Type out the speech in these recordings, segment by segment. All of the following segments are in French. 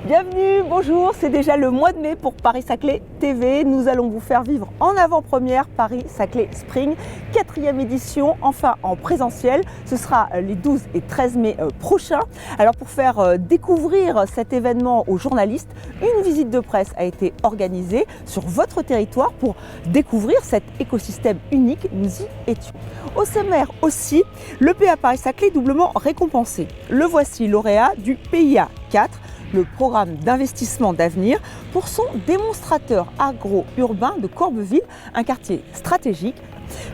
Bienvenue, bonjour, c'est déjà le mois de mai pour Paris-Saclay TV. Nous allons vous faire vivre en avant-première Paris-Saclay Spring, 4e édition, enfin en présentiel. Ce sera les 12 et 13 mai prochains. Alors pour faire découvrir cet événement aux journalistes, une visite de presse a été organisée sur votre territoire pour découvrir cet écosystème unique. Nous y étions. Au sommaire aussi, le PA Paris-Saclay doublement récompensé. Le voici lauréat du PIA 4. Le programme d'investissement d'avenir pour son démonstrateur agro-urbain de Corbeville, un quartier stratégique.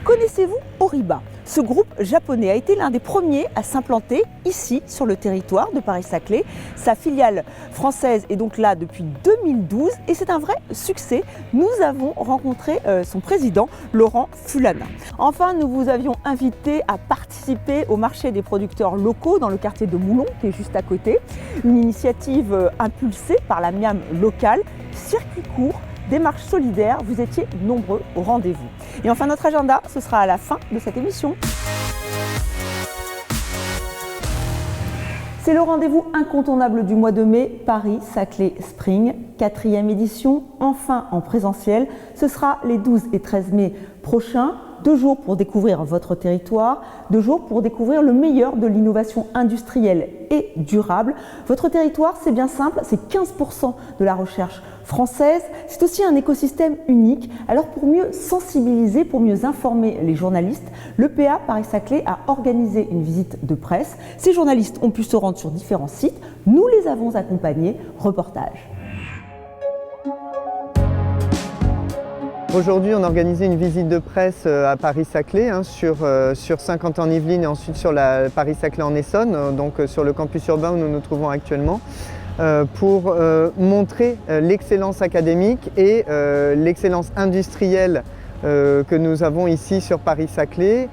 Connaissez-vous Oriba? Ce groupe japonais a été l'un des premiers à s'implanter ici sur le territoire de Paris-Saclay. Sa filiale française est donc là depuis 2012 et c'est un vrai succès. Nous avons rencontré son président Laurent Fulana. Enfin, nous vous avions invité à participer au marché des producteurs locaux dans le quartier de Moulon qui est juste à côté. Une initiative impulsée par la Miam locale, circuit court, démarche solidaire, vous étiez nombreux au rendez-vous. Et enfin notre agenda, ce sera à la fin de cette émission. C'est le rendez-vous incontournable du mois de mai, Paris-Saclay Spring, 4e édition, enfin en présentiel. Ce sera les 12 et 13 mai prochains. 2 jours pour découvrir votre territoire, 2 jours pour découvrir le meilleur de l'innovation industrielle et durable. Votre territoire, c'est bien simple, c'est 15% de la recherche française. C'est aussi un écosystème unique. Alors pour mieux sensibiliser, pour mieux informer les journalistes, le PA Paris-Saclay a organisé une visite de presse. Ces journalistes ont pu se rendre sur différents sites. Nous les avons accompagnés. Reportage. Aujourd'hui, on a organisé une visite de presse à Paris-Saclay, sur Saint-Quentin-en-Yvelines et ensuite sur la Paris-Saclay en Essonne, donc sur le campus urbain où nous nous trouvons actuellement, pour montrer l'excellence académique et l'excellence industrielle que nous avons ici sur Paris-Saclay,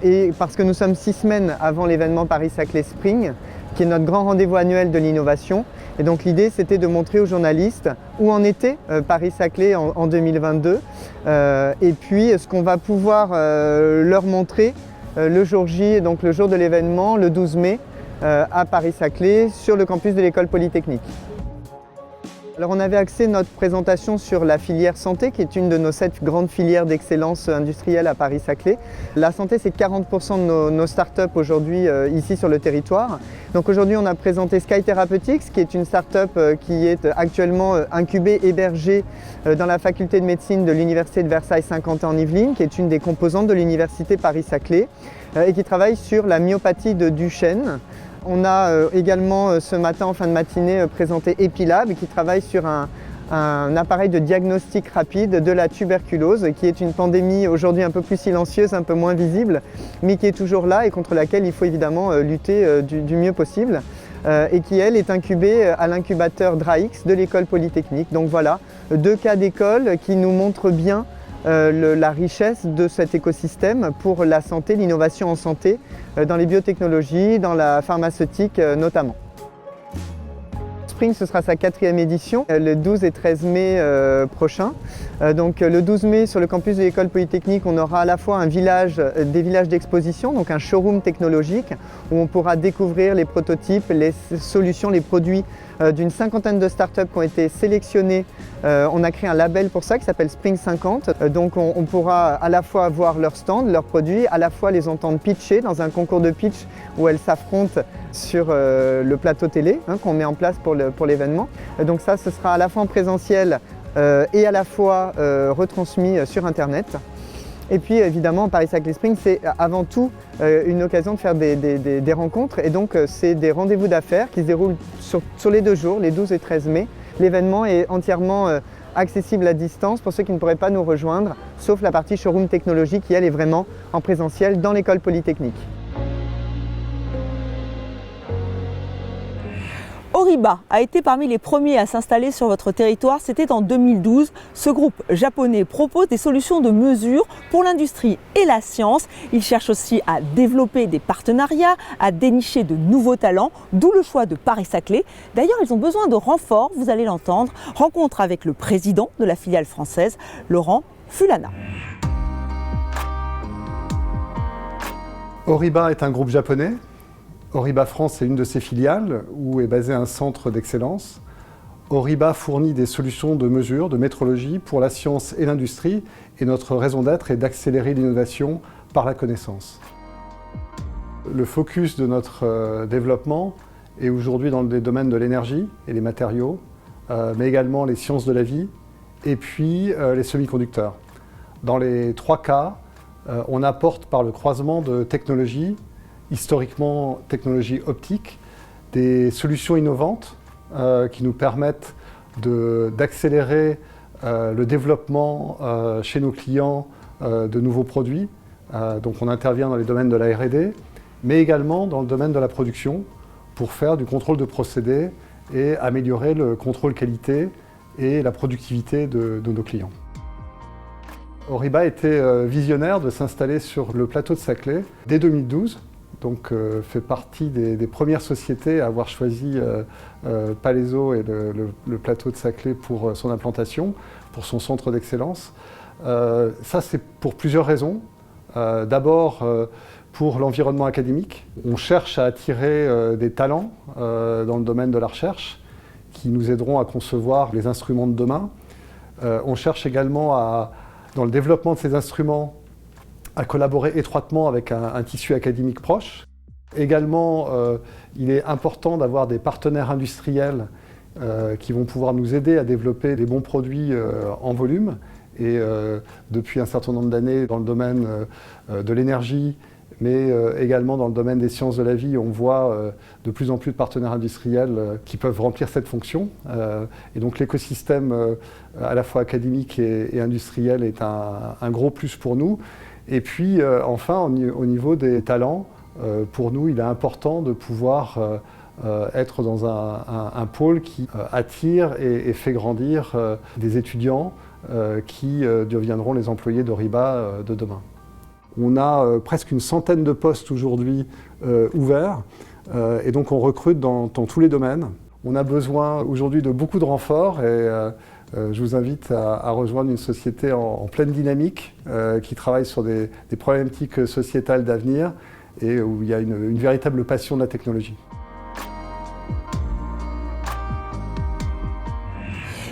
et parce que nous sommes 6 semaines avant l'événement Paris-Saclay Spring, qui est notre grand rendez-vous annuel de l'innovation. Et donc l'idée, c'était de montrer aux journalistes où en était Paris-Saclay en 2022 et puis ce qu'on va pouvoir leur montrer le jour J, donc le jour de l'événement, le 12 mai, à Paris-Saclay, sur le campus de l'école polytechnique. Alors on avait axé notre présentation sur la filière santé, qui est une de nos 7 grandes filières d'excellence industrielle à Paris-Saclay. La santé, c'est 40% de nos startups aujourd'hui ici sur le territoire. Donc aujourd'hui, on a présenté Sky Therapeutics, qui est une startup qui est actuellement incubée, hébergée dans la faculté de médecine de l'université de Versailles-Saint-Quentin-en-Yvelines, qui est une des composantes de l'université Paris-Saclay et qui travaille sur la myopathie de Duchenne. On a également ce matin en fin de matinée présenté Epilab qui travaille sur un appareil de diagnostic rapide de la tuberculose qui est une pandémie aujourd'hui un peu plus silencieuse, un peu moins visible, mais qui est toujours là et contre laquelle il faut évidemment lutter du mieux possible et qui elle est incubée à l'incubateur DRAX de l'école polytechnique. Donc voilà, 2 cas d'école qui nous montrent bien la richesse de cet écosystème pour la santé, l'innovation en santé, dans les biotechnologies, dans la pharmaceutique notamment. Spring, ce sera sa 4e édition, le 12 et 13 mai prochain. Donc le 12 mai, sur le campus de l'école polytechnique, on aura à la fois des villages d'exposition, donc un showroom technologique, où on pourra découvrir les prototypes, les solutions, les produits d'une 50aine de startups qui ont été sélectionnées. On a créé un label pour ça qui s'appelle Spring 50. Donc on pourra à la fois voir leurs stands, leurs produits, à la fois les entendre pitcher dans un concours de pitch où elles s'affrontent sur le plateau télé qu'on met en place pour l'événement. Donc ça, ce sera à la fois en présentiel et à la fois retransmis sur Internet. Et puis évidemment, Paris-Saclay Spring, c'est avant tout une occasion de faire des rencontres. Et donc c'est des rendez-vous d'affaires qui se déroulent sur les 2 jours, les 12 et 13 mai. L'événement est entièrement accessible à distance pour ceux qui ne pourraient pas nous rejoindre, sauf la partie showroom technologique qui, elle, est vraiment en présentiel dans l'école polytechnique. Oriba a été parmi les premiers à s'installer sur votre territoire, c'était en 2012. Ce groupe japonais propose des solutions de mesure pour l'industrie et la science. Il cherche aussi à développer des partenariats, à dénicher de nouveaux talents, d'où le choix de Paris-Saclay. D'ailleurs, ils ont besoin de renforts, vous allez l'entendre. Rencontre avec le président de la filiale française, Laurent Fulana. Oriba est un groupe japonais Oriba France est une de ses filiales où est basé un centre d'excellence. Oriba fournit des solutions de mesure, de métrologie pour la science et l'industrie et notre raison d'être est d'accélérer l'innovation par la connaissance. Le focus de notre développement est aujourd'hui dans les domaines de l'énergie et les matériaux, mais également les sciences de la vie et puis les semi-conducteurs. Dans les trois cas, on apporte par le croisement de technologies, historiquement technologies optiques, des solutions innovantes qui nous permettent d'accélérer le développement chez nos clients de nouveaux produits. Donc on intervient dans les domaines de la R&D, mais également dans le domaine de la production pour faire du contrôle de procédés et améliorer le contrôle qualité et la productivité de nos clients. Oriba était visionnaire de s'installer sur le plateau de Saclay dès 2012. Donc fait partie des premières sociétés à avoir choisi Palaiseau et le plateau de Saclay pour son implantation, pour son centre d'excellence. Ça c'est pour plusieurs raisons. D'abord pour l'environnement académique. On cherche à attirer des talents dans le domaine de la recherche qui nous aideront à concevoir les instruments de demain. On cherche également dans le développement de ces instruments à collaborer étroitement avec un tissu académique proche. Également, il est important d'avoir des partenaires industriels qui vont pouvoir nous aider à développer des bons produits en volume. Et depuis un certain nombre d'années, dans le domaine de l'énergie, mais également dans le domaine des sciences de la vie, on voit de plus en plus de partenaires industriels qui peuvent remplir cette fonction. Et donc l'écosystème à la fois académique et industriel est un gros plus pour nous. Et puis enfin, au niveau des talents, pour nous, il est important de pouvoir être dans un pôle qui attire et fait grandir des étudiants qui deviendront les employés d'Oriba de demain. On a presque une centaine de postes aujourd'hui ouverts et donc on recrute dans tous les domaines. On a besoin aujourd'hui de beaucoup de renforts et je vous invite à rejoindre une société en pleine dynamique qui travaille sur des problématiques sociétales d'avenir et où il y a une véritable passion de la technologie.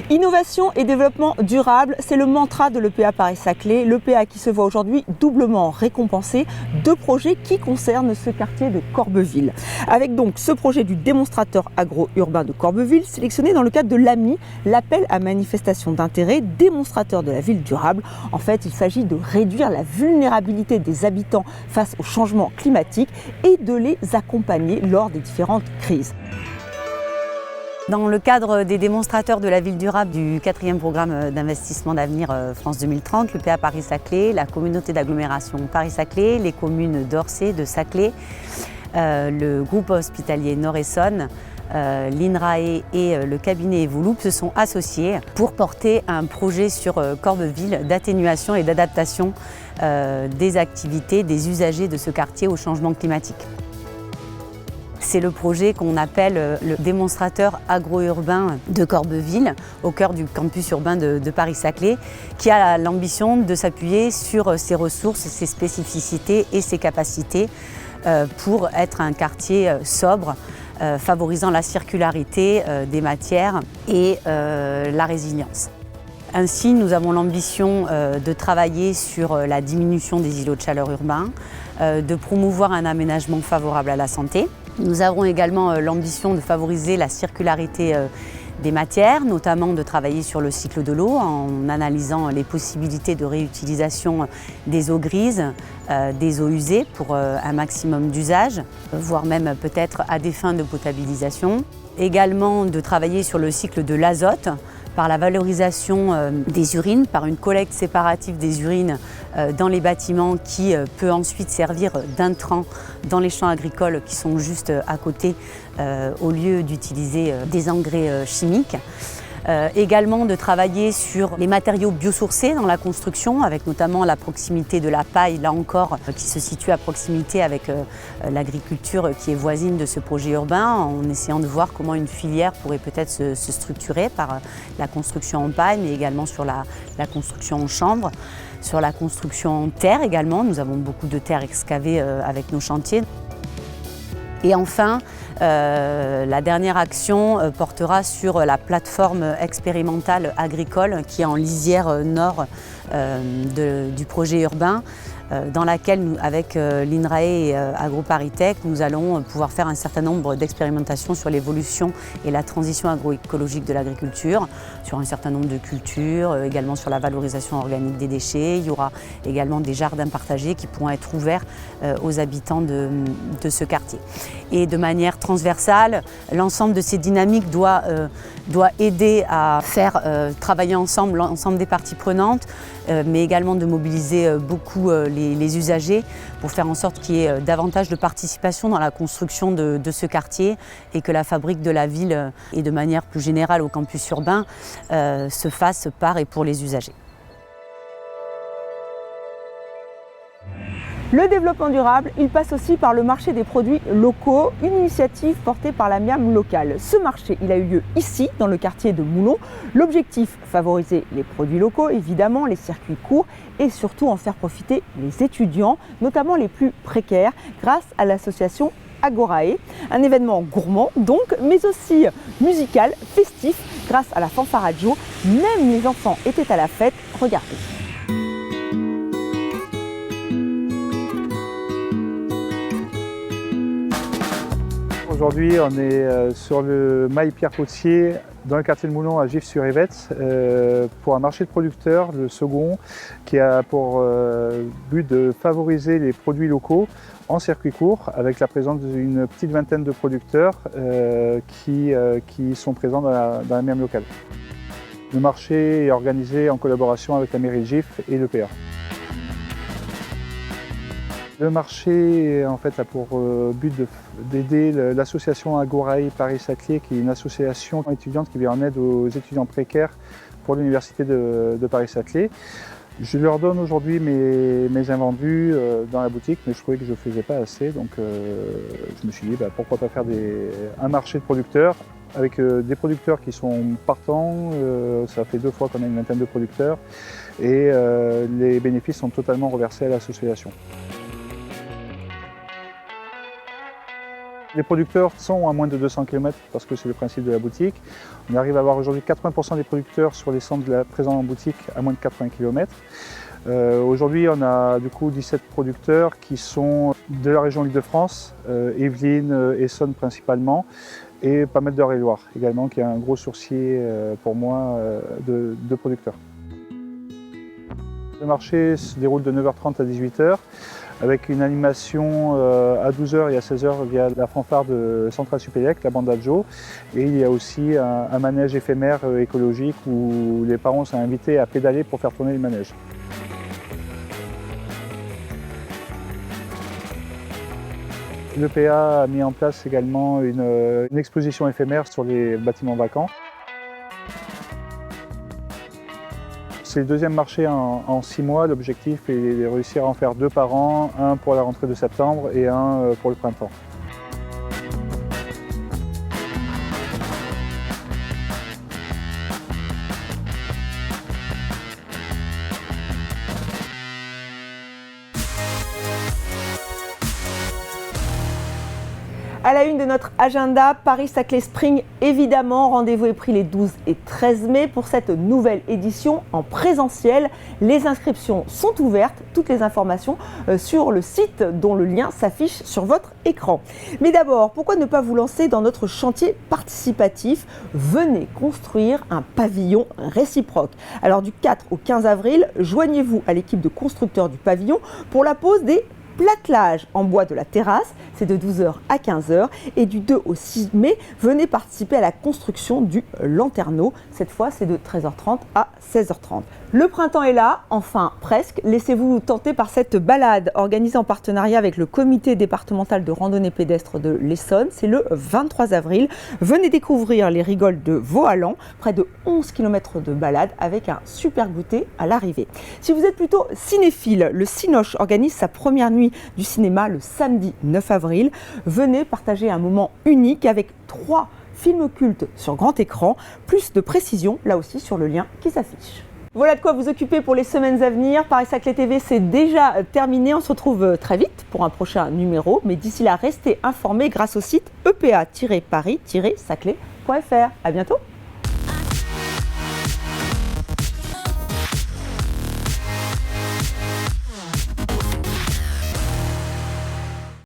Innovation et développement durable, c'est le mantra de l'EPA Paris-Saclay. L'EPA qui se voit aujourd'hui doublement récompensé. Deux projets qui concernent ce quartier de Corbeville. Avec donc ce projet du démonstrateur agro-urbain de Corbeville, sélectionné dans le cadre de l'AMI, l'appel à manifestation d'intérêt démonstrateur de la ville durable. En fait, il s'agit de réduire la vulnérabilité des habitants face au changement climatique et de les accompagner lors des différentes crises. Dans le cadre des démonstrateurs de la ville durable du 4e programme d'investissement d'avenir France 2030, l'EPA Paris-Saclay, la communauté d'agglomération Paris-Saclay, les communes d'Orsay, de Saclay, le groupe hospitalier Nord-Essonne, l'INRAE et le cabinet Evolup se sont associés pour porter un projet sur Corbeville d'atténuation et d'adaptation des activités des usagers de ce quartier au changement climatique. C'est le projet qu'on appelle le démonstrateur agro-urbain de Corbeville, au cœur du campus urbain de Paris-Saclay, qui a l'ambition de s'appuyer sur ses ressources, ses spécificités et ses capacités pour être un quartier sobre, favorisant la circularité des matières et la résilience. Ainsi, nous avons l'ambition de travailler sur la diminution des îlots de chaleur urbains, de promouvoir un aménagement favorable à la santé. Nous avons également l'ambition de favoriser la circularité des matières, notamment de travailler sur le cycle de l'eau en analysant les possibilités de réutilisation des eaux grises, des eaux usées pour un maximum d'usage, voire même peut-être à des fins de potabilisation. Également de travailler sur le cycle de l'azote, par la valorisation des urines, par une collecte séparative des urines dans les bâtiments qui peut ensuite servir d'intrant dans les champs agricoles qui sont juste à côté au lieu d'utiliser des engrais chimiques. Également de travailler sur les matériaux biosourcés dans la construction, avec notamment la proximité de la paille, là encore, qui se situe à proximité avec l'agriculture qui est voisine de ce projet urbain, en essayant de voir comment une filière pourrait peut-être se structurer par la construction en paille, mais également sur la construction en chanvre, sur la construction en terre également. Nous avons beaucoup de terre excavée avec nos chantiers. Et enfin, la dernière action portera sur la plateforme expérimentale agricole qui est en lisière nord du projet urbain, dans laquelle, avec l'INRAE et AgroParisTech, nous allons pouvoir faire un certain nombre d'expérimentations sur l'évolution et la transition agroécologique de l'agriculture, sur un certain nombre de cultures, également sur la valorisation organique des déchets. Il y aura également des jardins partagés qui pourront être ouverts aux habitants de ce quartier. Et de manière transversale, l'ensemble de ces dynamiques doit aider à faire travailler ensemble l'ensemble des parties prenantes, mais également de mobiliser beaucoup les usagers pour faire en sorte qu'il y ait davantage de participation dans la construction de ce quartier et que la fabrique de la ville et de manière plus générale au campus urbain se fasse par et pour les usagers. Le développement durable, il passe aussi par le marché des produits locaux, une initiative portée par la Miam locale. Ce marché, il a eu lieu ici, dans le quartier de Moulon. L'objectif, favoriser les produits locaux, évidemment, les circuits courts et surtout en faire profiter les étudiants, notamment les plus précaires, grâce à l'association Agorae. Un événement gourmand donc, mais aussi musical, festif, grâce à la fanfare à Joe. Même les enfants étaient à la fête, regardez. Aujourd'hui, on est sur le mail Pierre Potier dans le quartier de Moulon à Gif-sur-Yvette pour un marché de producteurs, le second, qui a pour but de favoriser les produits locaux en circuit court avec la présence d'une petite vingtaine de producteurs qui sont présents dans la Miam locale. Le marché est organisé en collaboration avec la mairie de Gif et l'EPA. Le marché en fait, a pour but d'aider l'association Agorae Paris-Saclay, qui est une association étudiante qui vient en aide aux étudiants précaires pour l'université de Paris-Saclay. Je leur donne aujourd'hui mes invendus dans la boutique, mais je trouvais que je ne faisais pas assez, donc je me suis dit pourquoi pas faire un marché de producteurs avec des producteurs qui sont partants. Ça fait 2 fois qu'on a une vingtaine de producteurs et les bénéfices sont totalement reversés à l'association. Les producteurs sont à moins de 200 km parce que c'est le principe de la boutique. On arrive à avoir aujourd'hui 80% des producteurs sur les centres présents en boutique à moins de 80 km. Aujourd'hui, on a du coup 17 producteurs qui sont de la région Île-de-France, Yvelines, Essonne principalement, et pas mal d'Eure-et-Loire également, qui est un gros sourcier pour moi de producteurs. Le marché se déroule de 9h30 à 18h. Avec une animation à 12h et à 16h via la fanfare de Centrale Supélec, la bande Adjo. Et il y a aussi un manège éphémère écologique où les parents sont invités à pédaler pour faire tourner le manège. L'EPA a mis en place également une exposition éphémère sur les bâtiments vacants. C'est le deuxième marché en 6 mois. L'objectif est de réussir à en faire 2 par an, un pour la rentrée de septembre et un pour le printemps. À la une de notre agenda, Paris-Saclay Spring, évidemment, rendez-vous est pris les 12 et 13 mai pour cette nouvelle édition en présentiel. Les inscriptions sont ouvertes, toutes les informations sur le site dont le lien s'affiche sur votre écran. Mais d'abord, pourquoi ne pas vous lancer dans notre chantier participatif? Venez construire un pavillon réciproque. Alors du 4 au 15 avril, joignez-vous à l'équipe de constructeurs du pavillon pour la pose des platelage en bois de la terrasse, c'est de 12h à 15h, et du 2 au 6 mai, venez participer à la construction du lanterneau. Cette fois, c'est de 13h30 à 16h30. Le printemps est là, enfin presque. Laissez-vous tenter par cette balade organisée en partenariat avec le comité départemental de randonnée pédestre de l'Essonne. C'est le 23 avril. Venez découvrir les rigoles de Vauhallan, près de 11 km de balade avec un super goûter à l'arrivée. Si vous êtes plutôt cinéphile, le Cinoche organise sa première nuit du cinéma le samedi 9 avril. Venez partager un moment unique avec 3 films cultes sur grand écran, plus de précision là aussi sur le lien qui s'affiche. Voilà de quoi vous occuper pour les semaines à venir. Paris-Saclay TV, c'est déjà terminé. On se retrouve très vite pour un prochain numéro. Mais d'ici là, restez informés grâce au site epa-paris-saclay.fr. À bientôt.